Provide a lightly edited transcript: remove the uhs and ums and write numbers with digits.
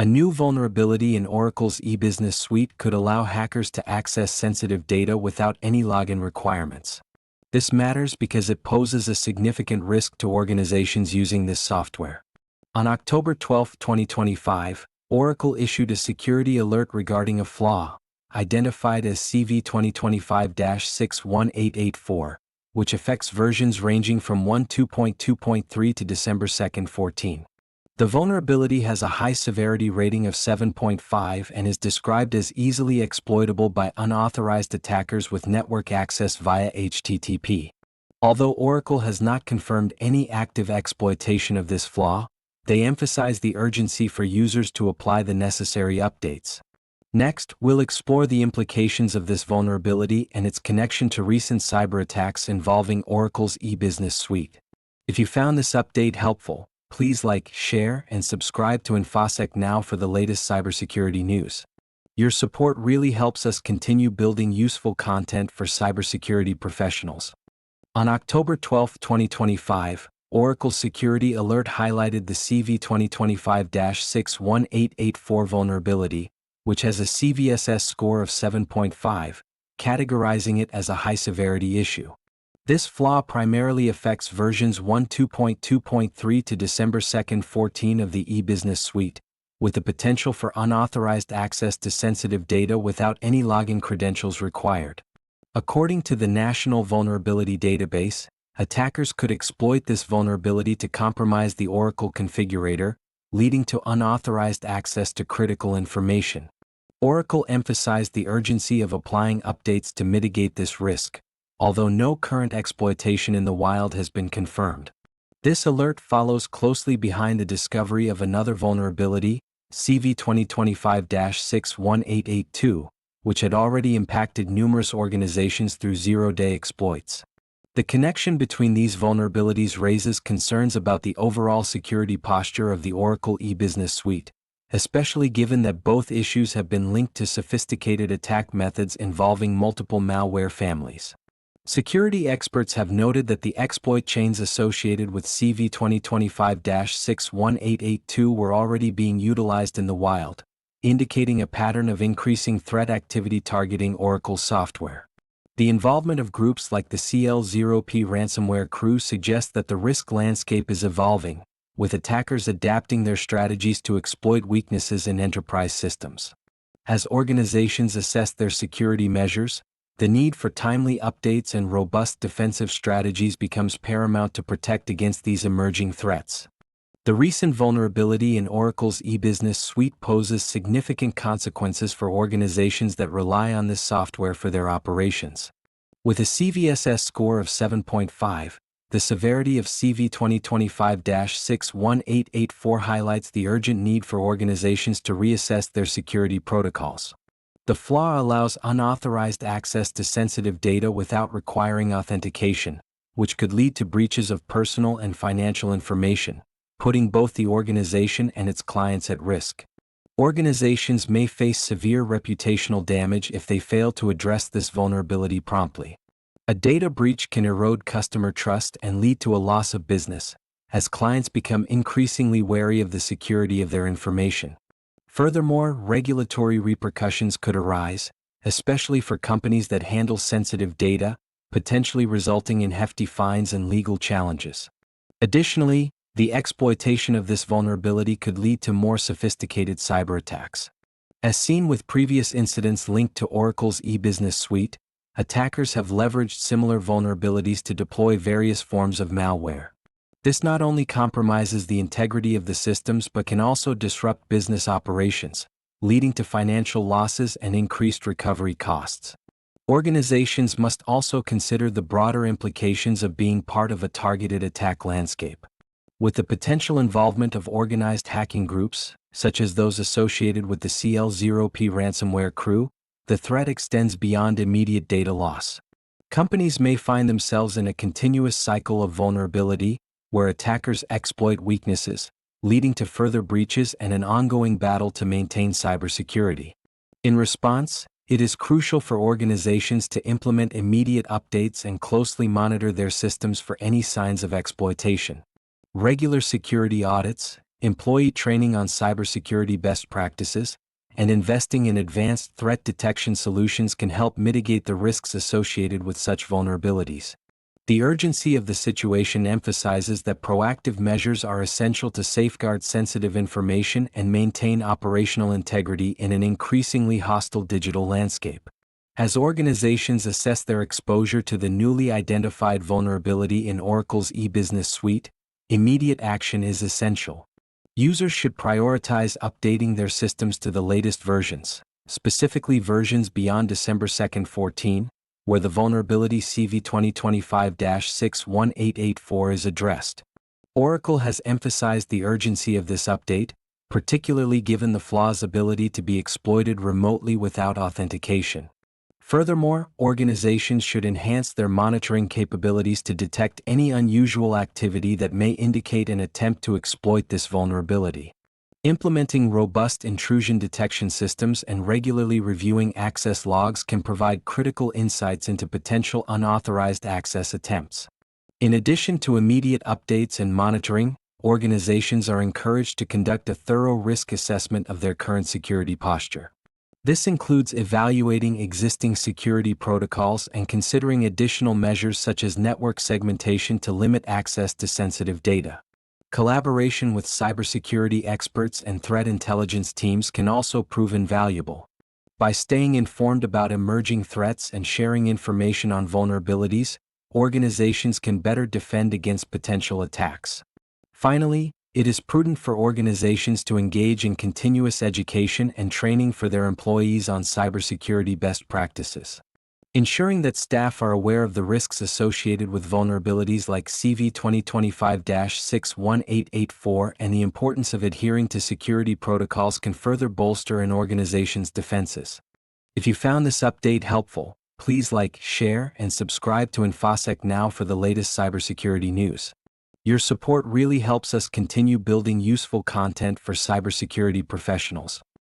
A new vulnerability in Oracle's e-business suite could allow hackers to access sensitive data without any login requirements. This matters because it poses a significant risk to organizations using this software. On October 12, 2025, Oracle issued a security alert regarding a flaw, identified as CV 2025-61884, which affects versions ranging from 1.2.2.3 to December 2, 14. The vulnerability has a high severity rating of 7.5 and is described as easily exploitable by unauthorized attackers with network access via HTTP. Although Oracle has not confirmed any active exploitation of this flaw, they emphasize the urgency for users to apply the necessary updates. Next, we'll explore the implications of this vulnerability and its connection to recent cyber attacks involving Oracle's e-business suite. If you found this update helpful, please like, share, and subscribe to InfoSec Now for the latest cybersecurity news. Your support really helps us continue building useful content for cybersecurity professionals. On October 12, 2025, Oracle Security Alert highlighted the CV 2025-61884 vulnerability, which has a CVSS score of 7.5, categorizing it as a high-severity issue. This flaw primarily affects versions 1.2.2.3 to December 2, 14 of the e-business suite, with the potential for unauthorized access to sensitive data without any login credentials required. According to the National Vulnerability Database, attackers could exploit this vulnerability to compromise the Oracle Configurator, leading to unauthorized access to critical information. Oracle emphasized the urgency of applying updates to mitigate this risk, although no current exploitation in the wild has been confirmed. This alert follows closely behind the discovery of another vulnerability, CV 2025-61882, which had already impacted numerous organizations through zero-day exploits. The connection between these vulnerabilities raises concerns about the overall security posture of the Oracle e-business suite, especially given that both issues have been linked to sophisticated attack methods involving multiple malware families. Security experts have noted that the exploit chains associated with CV 2025-61882 were already being utilized in the wild, indicating a pattern of increasing threat activity targeting Oracle software. The involvement of groups like the CL0P ransomware crew suggests that the risk landscape is evolving, with attackers adapting their strategies to exploit weaknesses in enterprise systems. As organizations assess their security measures, the need for timely updates and robust defensive strategies becomes paramount to protect against these emerging threats. The recent vulnerability in Oracle's e-business suite poses significant consequences for organizations that rely on this software for their operations. With a CVSS score of 7.5, the severity of CV 2025-61884 highlights the urgent need for organizations to reassess their security protocols. The flaw allows unauthorized access to sensitive data without requiring authentication, which could lead to breaches of personal and financial information, putting both the organization and its clients at risk. Organizations may face severe reputational damage if they fail to address this vulnerability promptly. A data breach can erode customer trust and lead to a loss of business, as clients become increasingly wary of the security of their information. Furthermore, regulatory repercussions could arise, especially for companies that handle sensitive data, potentially resulting in hefty fines and legal challenges. Additionally, the exploitation of this vulnerability could lead to more sophisticated cyber attacks. As seen with previous incidents linked to Oracle's e-business suite, attackers have leveraged similar vulnerabilities to deploy various forms of malware. This not only compromises the integrity of the systems but can also disrupt business operations, leading to financial losses and increased recovery costs. Organizations must also consider the broader implications of being part of a targeted attack landscape. With the potential involvement of organized hacking groups, such as those associated with the CL0P ransomware crew, the threat extends beyond immediate data loss. Companies may find themselves in a continuous cycle of vulnerability, where attackers exploit weaknesses, leading to further breaches and an ongoing battle to maintain cybersecurity. In response, it is crucial for organizations to implement immediate updates and closely monitor their systems for any signs of exploitation. Regular security audits, employee training on cybersecurity best practices, and investing in advanced threat detection solutions can help mitigate the risks associated with such vulnerabilities. The urgency of the situation emphasizes that proactive measures are essential to safeguard sensitive information and maintain operational integrity in an increasingly hostile digital landscape. As organizations assess their exposure to the newly identified vulnerability in Oracle's e-business suite, immediate action is essential. Users should prioritize updating their systems to the latest versions, specifically versions beyond December 2, 14, where the vulnerability CV 2025-61884 is addressed. Oracle has emphasized the urgency of this update, particularly given the flaw's ability to be exploited remotely without authentication. Furthermore, organizations should enhance their monitoring capabilities to detect any unusual activity that may indicate an attempt to exploit this vulnerability. Implementing robust intrusion detection systems and regularly reviewing access logs can provide critical insights into potential unauthorized access attempts. In addition to immediate updates and monitoring, organizations are encouraged to conduct a thorough risk assessment of their current security posture. This includes evaluating existing security protocols and considering additional measures such as network segmentation to limit access to sensitive data. Collaboration with cybersecurity experts and threat intelligence teams can also prove invaluable. By staying informed about emerging threats and sharing information on vulnerabilities, organizations can better defend against potential attacks. Finally, it is prudent for organizations to engage in continuous education and training for their employees on cybersecurity best practices. Ensuring that staff are aware of the risks associated with vulnerabilities like CV 2025-61884 and the importance of adhering to security protocols can further bolster an organization's defenses. If you found this update helpful, please like, share, and subscribe to InfoSec Now for the latest cybersecurity news. Your support really helps us continue building useful content for cybersecurity professionals.